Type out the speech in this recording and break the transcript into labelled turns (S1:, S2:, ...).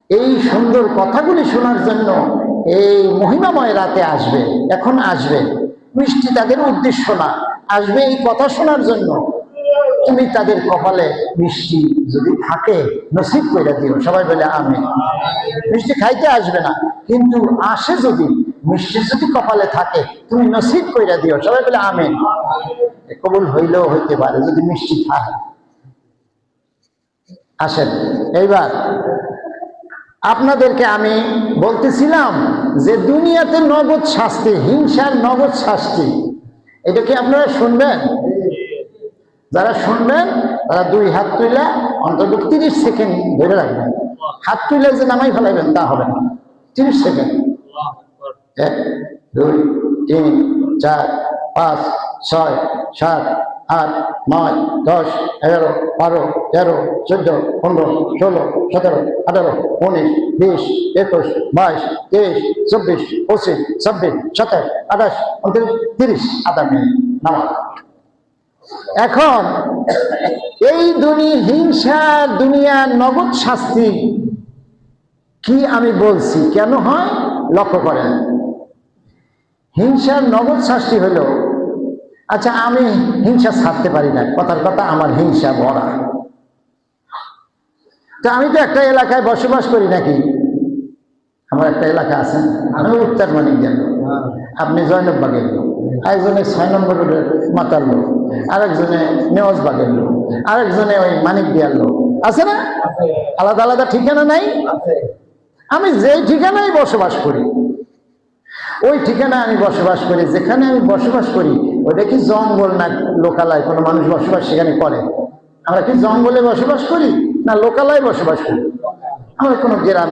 S1: এই সুন্দর কথাগুলি শোনার জন্য এই মহিমাময় রাতে আসবে, এখন আসবে। মিষ্টি তাদের উদ্দেশ্য না, আসবে এই কথা শোনার জন্য। তুমি তাদের কপালে মিষ্টি যদি থাকে নসিব করে দিও, সবাই বলে আমিন। মিষ্টি খাইতে আসবে না, কিন্তু আসে যদি, মিষ্টি যদি কপালে থাকে তুমি নসিব করে দিও, সবাই বলে আমিন। কবুল হইলেও হইতে পারে যদি মিষ্টি থাকে। আসেন এইবার আপনাদেরকে আমি বলতেছিলাম যে দুনিয়াতে নগদ শাস্তি, হিংসার নগদ শাস্তি, এটা কি আপনারা শুনবেন? যারা শুনবেন তারা দুই হাত তুলে অন্তত 30 সেকেন্ড ধরে রাখবেন। হাত তুলে যে নামাই ফেলাইবেন তা হবে না, 30 সেকেন্ড। 1 2 3 4 5 6 7 8 9 10 11 12 13 14 15 16 17 18 19 20 21 22 23 24 25 26 27 28 29 30 আধা মিনিট নামাজ। এখন এই হিংসার দুনিয়ার নগদ শাস্তি কি আমি বলছি কেন হয় লক্ষ্য করেন। হিংসার নগদ শাস্তি হলো, আচ্ছা আমি হিংসা ছাড়তে পারি না, কথার কথা আমার হিংসা ভরা। তো আমি তো একটা এলাকায় বসবাস করি নাকি, আমার একটা এলাকা আছে, আমি উত্তর মানিক গেল, আপনি জয়নববাগের লোক, একজনে 6 নম্বর মাতার লোক, আরেকজনে নেওয়াজবাগের লোক, আরেকজনে ওই মানিক দিয়ার লোক, আছে না? আলাদা আলাদা ঠিকানা নাই? আমি যেই ঠিকানায় বসবাস করি ওই ঠিকানায় আমি বসবাস করি, যেখানে আমি বসবাস করি ওইটা কি জঙ্গল না লোকালয়? কোনো মানুষ বসবাস সেখানে করে? আমরা কি জঙ্গলে বসবাস করি না লোকালয় বসবাস করি? আমরা কোনো গ্রাম